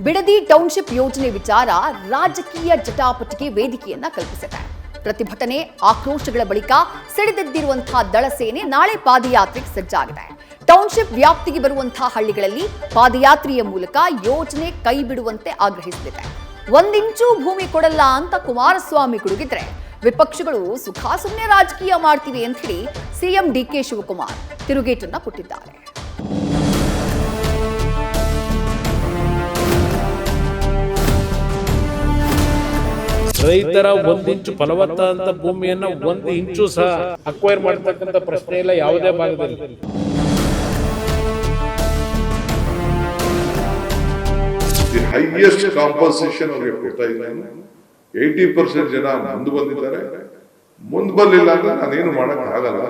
Bidadi township ಯೋಜನೆ ವಿಚಾರ ರಾಜಕೀಯ ಜಟಾಪಟಿಗೆ ವೇದಿಕೆಯನ್ನ ಕಲ್ಪಿಸಿದೆ. ಪ್ರತಿಭಟನೆ ಆಕ್ರೋಶಗಳ ಬಳಿಕ ಸಿಡಿದೆದ್ದಿರುವಂತಹ ದಳ ಸೇನೆ ನಾಳೆ ಪಾದಯಾತ್ರೆಗೆ ಸಜ್ಜಾಗಿದೆ. ಟೌನ್ಶಿಪ್ ವ್ಯಾಪ್ತಿಗೆ ಬರುವಂತಹ ಹಳ್ಳಿಗಳಲ್ಲಿ ಪಾದಯಾತ್ರೆಯ ಮೂಲಕ ಯೋಜನೆ ಕೈ ಬಿಡುವಂತೆ ಆಗ್ರಹಿಸಲಿದೆ. 1 ಇಂಚು ಭೂಮಿ ಕೊಡಲ್ಲ ಅಂತ ಕುಮಾರಸ್ವಾಮಿ ಗುಡುಗಿದ್ರೆ ವಿಪಕ್ಷಗಳು ಸುಖಾಸುಮ್ಮನೆ ರಾಜಕೀಯ ಮಾಡ್ತಿವೆ ಅಂತ ಹೇಳಿ ಸಿಎಂ ಡಿಕೆ ಶಿವಕುಮಾರ್ ತಿರುಗೇಟನ್ನ ಕೊಟ್ಟಿದ್ದಾರೆ. ರೈತರ 1 ಇಂಚು ಫಲವತ್ತಾದ ಭೂಮಿಯನ್ನ 1 ಇಂಚು ಸಹ ಅಕ್ವೈರ್ ಮಾಡತಕ್ಕಂತ ಪ್ರಶ್ನೆ ಇಲ್ಲ ಯಾವುದೇ ಭಾಗದಲ್ಲಿ. ಹೈಯೆಸ್ಟ್ ಕಾಂಪನ್ಸೇಷನ್ ಅವರಿಗೆ ಕೊಡ್ತಾ ಇದ್ದಾನೆ. 80% ಜನ ಮುಂದೆ ಬಂದಿದ್ದಾರೆ. ಮುಂದೆ ಬರಲಿಲ್ಲ ಅಂದ್ರೆ ನಾನೇನು ಮಾಡಕ್ ಆಗಲ್ಲ.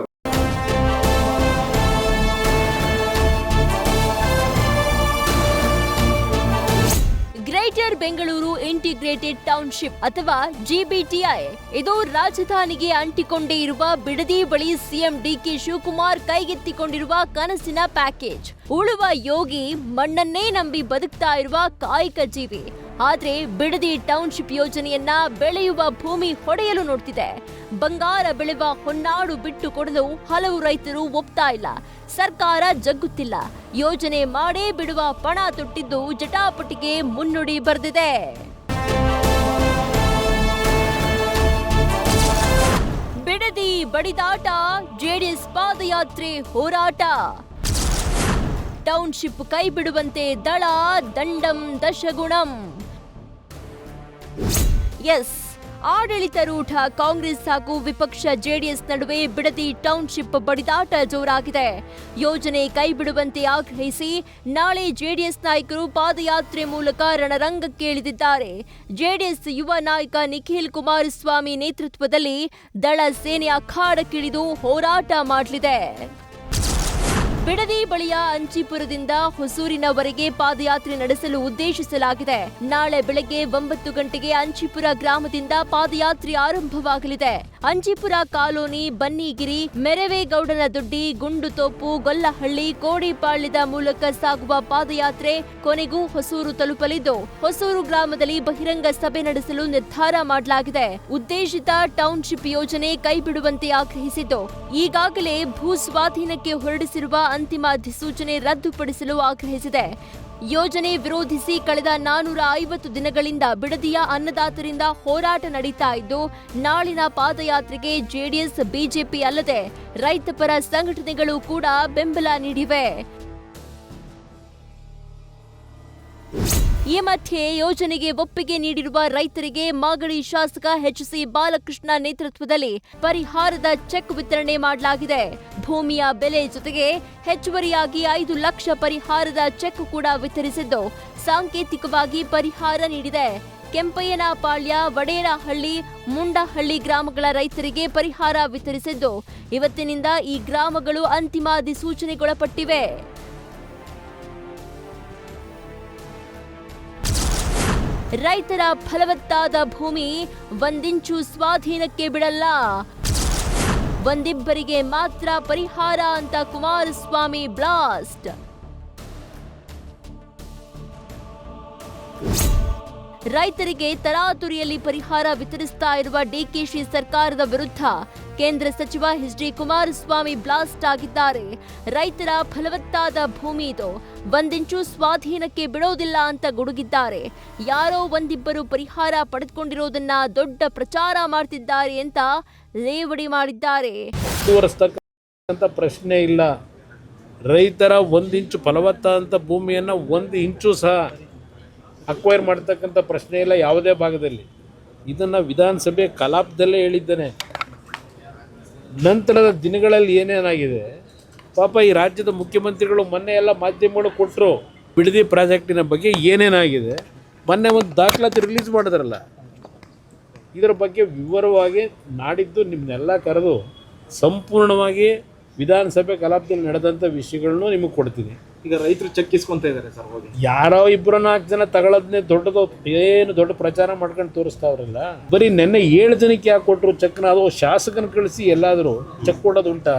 ಗ್ರೇಟರ್ ಬೆಂಗಳೂರು ಇಂಟಿಗ್ರೇಟೆಡ್ ಟೌನ್ಶಿಪ್ ಅಥವಾ GBTI ಇದು ರಾಜಧಾನಿಗೆ ಅಂಟಿಕೊಂಡೇ ಇರುವ ಬಿಡದಿ ಬಳಿ ಸಿಎಂ ಡಿಕೆ ಶಿವಕುಮಾರ್ ಕೈಗೆತ್ತಿಕೊಂಡಿರುವ ಕನಸಿನ ಪ್ಯಾಕೇಜ್. ಉಳುವ ಯೋಗಿ, ಮಣ್ಣನ್ನೇ ನಂಬಿ ಬದುಕ್ತಾ ಇರುವ ಕಾಯಕ ಜೀವಿ. ಆದ್ರೆ ಬಿಡದಿ ಟೌನ್ಶಿಪ್ ಯೋಜನೆಯನ್ನ ಬೆಳೆಯುವ ಭೂಮಿ ಹೊಡೆಯಲು ನೋಡ್ತಿದೆ. ಬಂಗಾರ ಬೆಳೆಯುವ ಹೊನ್ನಾಡು ಬಿಟ್ಟು ಕೊಡಲು ಹಲವು ರೈತರು ಒಪ್ತಾ ಇಲ್ಲ. ಸರ್ಕಾರ ಜಗ್ಗುತ್ತಿಲ್ಲ. ಯೋಜನೆ ಮಾಡೇ ಬಿಡುವ ಪಣ ತೊಟ್ಟಿದ್ದು ಜಟಾಪಟಿಗೆ ಮುನ್ನುಡಿ ಬರೆದಿದೆ. ಬಿಡದಿ ಬಡಿದಾಟ, ಜೆಡಿಎಸ್ ಪಾದಯಾತ್ರೆ ಹೋರಾಟ. ಟೌನ್ಶಿಪ್ ಕೈ ಬಿಡುವಂತೆ ದಳ ದಂಡಂ ದಶಗುಣಂ. ಎಸ್, ಆಡಳಿತಾರೂಢ ಕಾಂಗ್ರೆಸ್ ಹಾಗೂ ವಿಪಕ್ಷ ಜೆಡಿಎಸ್ ನಡುವೆ ಬಿಡದಿ ಟೌನ್ಶಿಪ್ ಬಡಿದಾಟ ಜೋರಾಗಿದೆ. ಯೋಜನೆ ಕೈ ಬಿಡುವಂತೆ ಆಗ್ರಹಿಸಿ ನಾಳೆ ಜೆಡಿಎಸ್ ನಾಯಕರು ಪಾದಯಾತ್ರೆ ಮೂಲಕ ರಣರಂಗಕ್ಕೆ ಇಳಿದಿದ್ದಾರೆ. ಜೆಡಿಎಸ್ ಯುವ ನಾಯಕ ನಿಖಿಲ್ ಕುಮಾರಸ್ವಾಮಿ ನೇತೃತ್ವದಲ್ಲಿ ದಳ ಸೇನೆ ಅಖಾಡಕ್ಕಿಳಿದು ಹೋರಾಟ ಮಾಡಲಿದೆ. ಬಿಡದಿ ಬಳಿಯ ಅಂಚಿಪುರದಿಂದ ಹೊಸೂರಿನವರೆಗೆ ಪಾದಯಾತ್ರೆ ನಡೆಸಲು ಉದ್ದೇಶಿಸಲಾಗಿದೆ. ನಾಳೆ ಬೆಳಗ್ಗೆ 9 ಗಂಟೆಗೆ ಅಂಚಿಪುರ ಗ್ರಾಮದಿಂದ ಪಾದಯಾತ್ರೆ ಆರಂಭವಾಗಲಿದೆ. ಅಂಚಿಪುರ ಕಾಲೋನಿ, ಬನ್ನಿಗಿರಿ, ಮೆರವೇಗೌಡನ ದೊಡ್ಡಿ, ಗುಂಡುತೋಪು, ಗೊಲ್ಲಹಳ್ಳಿ, ಕೋಡಿಪಾಳ್ಯದ ಮೂಲಕ ಸಾಗುವ ಪಾದಯಾತ್ರೆ ಕೊನೆಗೂ ಹೊಸೂರು ತಲುಪಲಿದ್ದು, ಹೊಸೂರು ಗ್ರಾಮದಲ್ಲಿ ಬಹಿರಂಗ ಸಭೆ ನಡೆಸಲು ನಿರ್ಧಾರ ಮಾಡಲಾಗಿದೆ. ಉದ್ದೇಶಿತ ಟೌನ್ಶಿಪ್ ಯೋಜನೆ ಕೈಬಿಡುವಂತೆ ಆಗ್ರಹಿಸಿದ್ದು, ಈಗಾಗಲೇ ಭೂ ಸ್ವಾಧೀನಕ್ಕೆ ಹೊರಡಿಸಿರುವ ಅಂತಿಮ ಅಧಿಸೂಚನೆ ರದ್ದುಪಡಿಸಲು ಆಗ್ರಹಿಸಿದೆ. ಯೋಜನೆ ವಿರೋಧಿಸಿ ಕಳೆದ 450 ದಿನಗಳಿಂದ ಬಿಡದಿಯ ಅನ್ನದಾತರಿಂದ ಹೋರಾಟ ನಡೀತಾ ಇದ್ದು, ನಾಳಿನ ಪಾದಯಾತ್ರೆಗೆ ಜೆಡಿಎಸ್, ಬಿಜೆಪಿ ಅಲ್ಲದೆ ರೈತಪರ ಸಂಘಟನೆಗಳು ಕೂಡ ಬೆಂಬಲ ನೀಡಿವೆ. ಈ ಮಧ್ಯೆ ಯೋಜನೆಗೆ ಒಪ್ಪಿಗೆ ನೀಡಿರುವ ರೈತರಿಗೆ ಮಾಗಡಿ ಶಾಸಕ HC ಬಾಲಕೃಷ್ಣ ನೇತೃತ್ವದಲ್ಲಿ ಪರಿಹಾರದ ಚೆಕ್ ವಿತರಣೆ ಮಾಡಲಾಗಿದೆ. ಭೂಮಿಯ ಬೆಲೆ ಜೊತೆಗೆ ಹೆಚ್ಚುವರಿಯಾಗಿ 5 ಲಕ್ಷ ಪರಿಹಾರದ ಚೆಕ್ ಕೂಡ ವಿತರಿಸಿದ್ದು, ಸಾಂಕೇತಿಕವಾಗಿ ಪರಿಹಾರ ನೀಡಿದೆ. ಕೆಂಪಯ್ಯನಪಾಳ್ಯ, ವಡೇರಹಳ್ಳಿ, ಮುಂಡಹಳ್ಳಿ ಗ್ರಾಮಗಳ ರೈತರಿಗೆ ಪರಿಹಾರ ವಿತರಿಸಿದ್ದು, ಇವತ್ತಿನಿಂದ ಈ ಗ್ರಾಮಗಳು ಅಂತಿಮ ಅಧಿಸೂಚನೆಗೊಳಪಟ್ಟಿವೆ. ರೈತರ ಫಲವತ್ತಾದ ಭೂಮಿ 1 ಇಂಚು ಸ್ವಾಧೀನಕ್ಕೆ ಬಿಡಲ್ಲ. ಒಂದಿಬ್ಬರಿಗೆ ಮಾತ್ರ ಪರಿಹಾರ ಅಂತ ಕುಮಾರಸ್ವಾಮಿ ಬ್ಲಾಸ್ಟ್. ರೈತರಿಗೆ ತರಾತುರಿಯಲ್ಲಿ ಪರಿಹಾರ ವಿತರಿಸ್ತಾ ಇರುವ ಡಿಕೆಶಿ ಸರ್ಕಾರದ ವಿರುದ್ಧ ಕೇಂದ್ರ ಸಚಿವ HD ಕುಮಾರಸ್ವಾಮಿ ಬ್ಲಾಸ್ಟ್ ಆಗಿದ್ದಾರೆ. ರೈತರ ಫಲವತ್ತಾದ ಭೂಮಿ ಇದು, 1 ಇಂಚು ಸ್ವಾಧೀನಕ್ಕೆ ಬಿಡೋದಿಲ್ಲ ಅಂತ ಗುಡುಗಿದ್ದಾರೆ. ಯಾರೋ ಒಂದಿಬ್ಬರು ಪರಿಹಾರ ಪಡೆದುಕೊಂಡಿರೋದನ್ನ ದೊಡ್ಡ ಪ್ರಚಾರ ಮಾಡ್ತಿದ್ದಾರೆ ಅಂತ ಲೇವಡಿ ಮಾಡಿದ್ದಾರೆ. ಪ್ರಶ್ನೆ ಇಲ್ಲ. ರೈತರ 1 ಇಂಚು ಫಲವತ್ತಾದ ಭೂಮಿಯನ್ನ 1 ಇಂಚು ಸಹ ಅಕ್ವೈರ್ ಮಾಡತಕ್ಕಂಥ ಪ್ರಶ್ನೆ ಇಲ್ಲ ಯಾವುದೇ ಭಾಗದಲ್ಲಿ. ಇದನ್ನು ವಿಧಾನಸಭೆ ಕಲಾಪದಲ್ಲೇ ಹೇಳಿದ್ದೇನೆ. ನಂತರದ ದಿನಗಳಲ್ಲಿ ಏನೇನಾಗಿದೆ ಪಾಪ ಈ ರಾಜ್ಯದ ಮುಖ್ಯಮಂತ್ರಿಗಳು ಮೊನ್ನೆ ಎಲ್ಲ ಮಾಧ್ಯಮಗಳು ಕೊಟ್ಟರು. ಬಿಡದಿ ಪ್ರಾಜೆಕ್ಟಿನ ಬಗ್ಗೆ ಏನೇನಾಗಿದೆ ಮೊನ್ನೆ ಒಂದು ದಾಖಲಾತಿ ರಿಲೀಸ್ ಮಾಡಿದ್ರಲ್ಲ, ಇದರ ಬಗ್ಗೆ ವಿವರವಾಗಿ ನಾಡಿದ್ದು ನಿಮ್ಮನ್ನೆಲ್ಲ ಕರೆದು ಸಂಪೂರ್ಣವಾಗಿ ವಿಧಾನಸಭೆ ಕಲಾಪದಲ್ಲಿ ನಡೆದಂಥ ವಿಷಯಗಳನ್ನು ನಿಮಗೆ ಕೊಡ್ತೀನಿ. ಈಗ ರೈತರು ಚೆಕ್ ಇಸ್ಕೊಂತ ಇದ್ದಾರೆ ಸರ್, ಹೋಗಿ ಯಾರೋ 2-4 ಜನ ತಗೊಳ್ಳೋದನ್ನೇ ದೊಡ್ಡದು, ಏನು ದೊಡ್ಡ ಪ್ರಚಾರ ಮಾಡ್ಕೊಂಡು ತೋರಿಸ್ತಾವ್ರಲ್ಲ. ಬರೀ ನೆನ್ನೆ 7 ಜನಕ್ಕೆ ಯಾಕೆ ಕೊಟ್ಟರು ಚೆಕ್ನ? ಅದು ಶಾಸಕನ ಕಳಿಸಿ ಎಲ್ಲಾದರೂ ಚೆಕ್ ಕೊಡೋದು ಉಂಟಾ?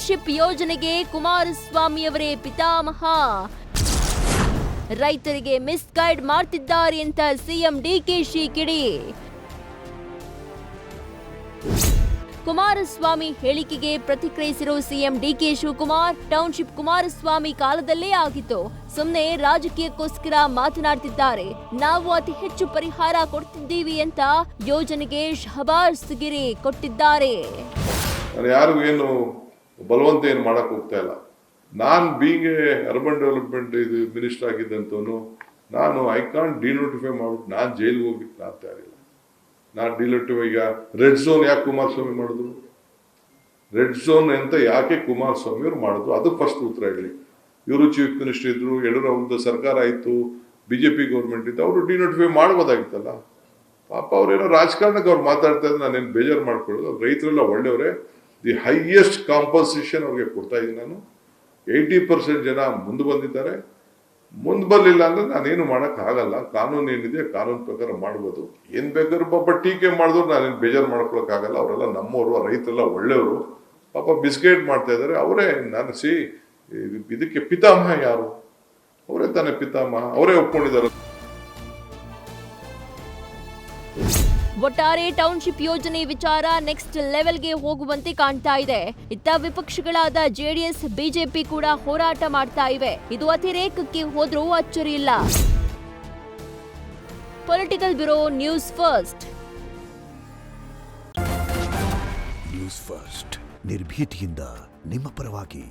ಟೌನ್ಶಿಪ್ ಯೋಜನೆಗೆ ಕುಮಾರಸ್ವಾಮಿಯವರೇ ಪಿತಾಮಹ. ರೈತರಿಗೆ ಮಿಸ್ಗೈಡ್ ಮಾಡ್ತಿದ್ದಾರೆ ಅಂತ ಸಿಎಂ ಡಿಕೆಶಿ ಕಿಡಿ. ಕುಮಾರಸ್ವಾಮಿ ಹೇಳಿಕೆಗೆ ಪ್ರತಿಕ್ರಿಯಿಸಿರೋ ಸಿಎಂ ಡಿಕೆ ಶಿವಕುಮಾರ್, ಟೌನ್ಶಿಪ್ ಕುಮಾರಸ್ವಾಮಿ ಕಾಲದಲ್ಲೇ ಆಗಿತ್ತು, ಸುಮ್ಮನೆ ರಾಜಕೀಯಕ್ಕೋಸ್ಕರ ಮಾತನಾಡ್ತಿದ್ದಾರೆ, ನಾವು ಅತಿ ಹೆಚ್ಚು ಪರಿಹಾರ ಕೊಡ್ತಿದ್ದೀವಿ ಅಂತ ಯೋಜನೆಗೆ ಶಹಬಾಸ್ ಗಿರಿ ಕೊಟ್ಟಿದ್ದಾರೆ. ನಾನು ಯಾರಿಗೂ ಏನು ಬಲವಂತ ಏನು ಮಾಡಕ್ ಹೋಗ್ತಾ ಇಲ್ಲ. ನಾನು ಬೀಂಗ್ ಅರ್ಬನ್ ಡೆವಲಪ್ಮೆಂಟ್ ಇದು ಮಿನಿಸ್ಟರ್ ಆಗಿದ್ದಂತವನು ನಾನು ಐ ಕಾಂಟ್ ಡಿನೋಟಿಫೈ ಮಾಡ್ಬಿಟ್ಟು ನಾನು ಜೈಲಿಗೆ ಹೋಗ್ಲಿಕ್ಕೆ ನಾನು ತಯಾರಿಲ್ಲ. ನಾನು ಡಿನೋಟಿಫೈ ಈಗ ರೆಡ್ ಝೋನ್ ಯಾಕೆ ಕುಮಾರಸ್ವಾಮಿ ಮಾಡಿದ್ರು, ರೆಡ್ ಝೋನ್ ಅಂತ ಯಾಕೆ ಕುಮಾರಸ್ವಾಮಿ ಅವ್ರು ಮಾಡಿದ್ರು, ಅದು ಫಸ್ಟ್ ಉತ್ತರ ಹೇಳಿ. ಇವರು ಚೀಫ್ ಮಿನಿಸ್ಟರ್ ಇದ್ರು, ಯಡಿಯೂರಪ್ಪ ಸರ್ಕಾರ ಆಯಿತು, ಬಿಜೆಪಿ ಗೌರ್ಮೆಂಟ್ ಇತ್ತು, ಅವರು ಡಿನೋಟಿಫೈ ಮಾಡ್ಬೋದಾಗಿತ್ತಲ್ಲ. ಪಾಪ ಅವ್ರೇನೋ ರಾಜಕಾರಣಕ್ಕೆ ಅವ್ರು ಮಾತಾಡ್ತಾ ಇದ್ರೆ ನಾನೇನು ಬೇಜಾರು ಮಾಡ್ಕೊಳ್ಳೋದು. ರೈತರೆಲ್ಲ ಒಳ್ಳೆಯವರೇ. ದಿ ಹೈಯೆಸ್ಟ್ ಕಾಂಪನ್ಸೇಷನ್ ಅವ್ರಿಗೆ ಕೊಡ್ತಾ ಇದ್ದೀನಿ ನಾನು. 80% ಜನ ಮುಂದೆ ಬಂದಿದ್ದಾರೆ. ಮುಂದೆ ಬರಲಿಲ್ಲ ಅಂದ್ರೆ ನಾನೇನು ಮಾಡೋಕ್ಕಾಗಲ್ಲ. ಕಾನೂನು ಏನಿದೆ ಕಾನೂನು ಪ್ರಕಾರ ಮಾಡ್ಬೋದು. ಏನು ಬೇಕಾದ್ರೂ ಪಾಪ ಟೀಕೆ ಮಾಡಿದ್ರು ನಾನೇನು ಬೇಜಾರು ಮಾಡ್ಕೊಳಕ್ಕಾಗಲ್ಲ. ಅವರೆಲ್ಲ ನಮ್ಮವರು, ರೈತರೆಲ್ಲ ಒಳ್ಳೆಯವರು. ಪಾಪ ಬಿಸ್ಕೆಟ್ ಮಾಡ್ತಾ ಇದ್ದಾರೆ. ಅವರೇ ನಾನು ಇದಕ್ಕೆ ಪಿತಾಮಹ ಯಾರು? ಅವರೇ ತಾನೇ ಪಿತಾಮಹ, ಅವರೇ ಒಪ್ಕೊಂಡಿದ್ದಾರೆ. ಒಟ್ಟಾರೆ ಟೌನ್ಶಿಪ್ ಯೋಜನೆ ವಿಚಾರ ನೆಕ್ಸ್ಟ್ ಲೆವೆಲ್ಗೆ ಹೋಗುವಂತೆ ಕಾಣ್ತಾ ಇದೆ. ಇತ್ತ ವಿಪಕ್ಷಗಳಾದ ಜೆಡಿಎಸ್, ಬಿಜೆಪಿ ಕೂಡ ಹೋರಾಟ ಮಾಡ್ತಾ ಇವೆ. ಇದು ಅತಿರೇಕಕ್ಕೆ ಹೋದ್ರೂ ಅಚ್ಚರಿ ಇಲ್ಲ. Political bureau, news first. News first ನಿರ್ಭೀತಿಯಿಂದ ನಿಮ್ಮ ಪರವಾಗಿ.